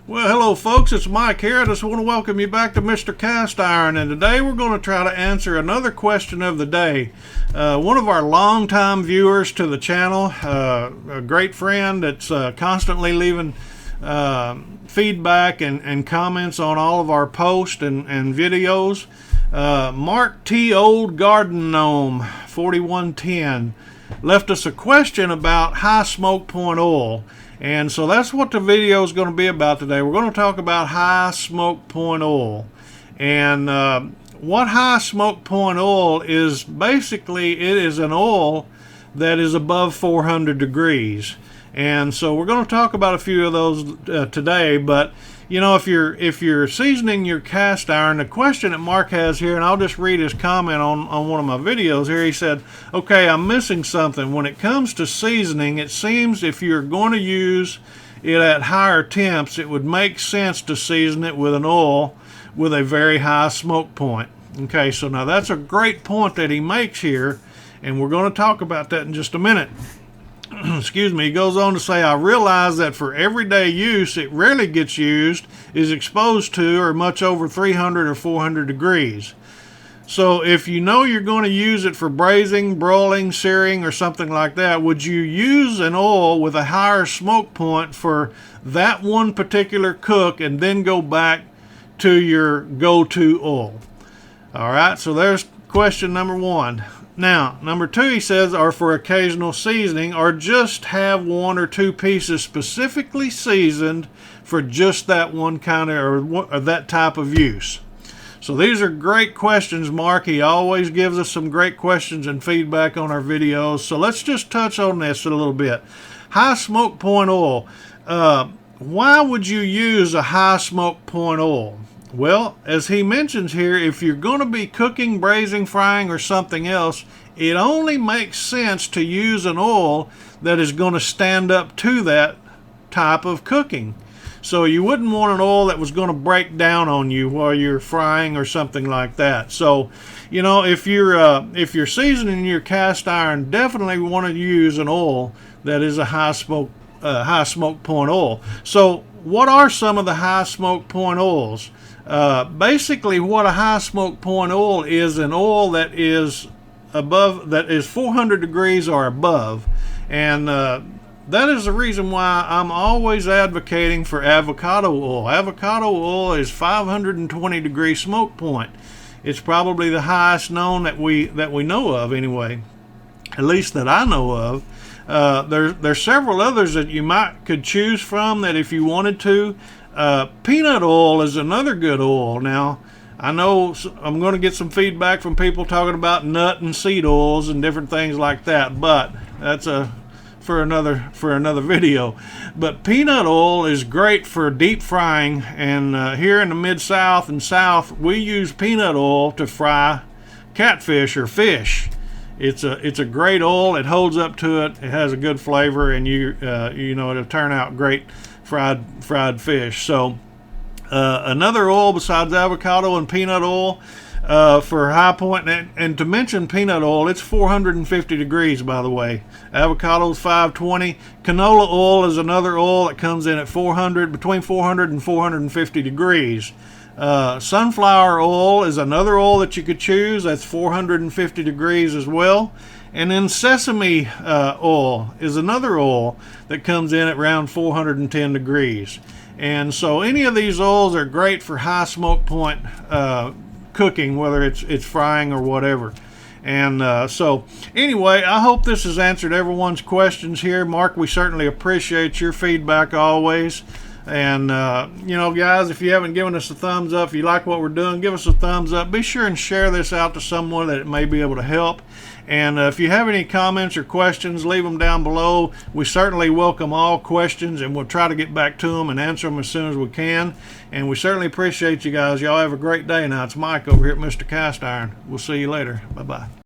Well, hello folks, it's Mike here. I just want to welcome you back to Mr. Cast Iron, and today we're going to try to answer another question of the day. One of our longtime viewers to the channel, a great friend that's constantly leaving feedback and comments on all of our posts and videos. Mark T. Old Garden Gnome 4110 left us a question about high smoke point oil. And so that's what the video is going to be about today. We're going to talk about high smoke point oil. And what high smoke point oil is, basically it is an oil that is above 400 degrees. And so we're going to talk about a few of those today. But you know, if you're seasoning your cast iron, the question that Mark has here, and I'll just read his comment on one of my videos here. He said, okay, I'm missing something. When it comes to seasoning, it seems if you're going to use it at higher temps, it would make sense to season it with an oil with a very high smoke point. Okay, so now that's a great point that he makes here, and we're going to talk about that in just a minute. Excuse me. He goes on to say, I realize that for everyday use it rarely gets used, is exposed to, or much over 300 or 400 degrees. So if you know you're going to use it for braising, broiling, searing, or something like that, would you use an oil with a higher smoke point for that one particular cook and then go back to your go-to oil? All right, so there's question number one. Now, number two, he says, are for occasional seasoning, or just have one or two pieces specifically seasoned for just that one kind of, or that type of use. So these are great questions, Mark. He always gives us some great questions and feedback on our videos. So let's just touch on this a little bit. High smoke point oil. Why would you use a high smoke point oil? Well, as he mentions here, if you're going to be cooking, braising, frying, or something else, it only makes sense to use an oil that is going to stand up to that type of cooking. So you wouldn't want an oil that was going to break down on you while you're frying or something like that. So, you know, if you're seasoning your cast iron, definitely want to use an oil that is a high smoke point oil. So what are some of the high smoke point oils? Basically what a high smoke point oil is, an oil that is 400 degrees or above, and that is the reason why I'm always advocating for avocado oil. Avocado oil is 520 degree smoke point. It's probably the highest known that we know of, anyway, at least that I know of. There's several others that you could choose from that if you wanted to. Peanut oil is another good oil. Now, I know I'm going to get some feedback from people talking about nut and seed oils and different things like that, but that's for another video. But peanut oil is great for deep frying, and here in the Mid-South and South, we use peanut oil to fry catfish or fish. It's a great oil. It holds up to it. It has a good flavor, and you know, it'll turn out great fried fish. So another oil besides avocado and peanut oil for high point, and to mention peanut oil, it's 450 degrees, by the way. Avocado is 520. Canola oil is another oil that comes in at between 400 and 450 degrees. Sunflower oil is another oil that you could choose. That's 450 degrees as well. And then sesame oil is another oil that comes in at around 410 degrees. And so any of these oils are great for high smoke point cooking, whether it's frying or whatever. And so anyway, I hope this has answered everyone's questions here. Mark, we certainly appreciate your feedback always. And you know, guys, if you haven't given us a thumbs up, if you like what we're doing, give us a thumbs up. Be sure and share this out to someone that it may be able to help. And if you have any comments or questions, leave them down below. We certainly welcome all questions, and we'll try to get back to them and answer them as soon as we can. And we certainly appreciate you guys. Y'all have a great day. Now, it's Mike over here at Mr. Cast Iron. We'll see you later. Bye-bye.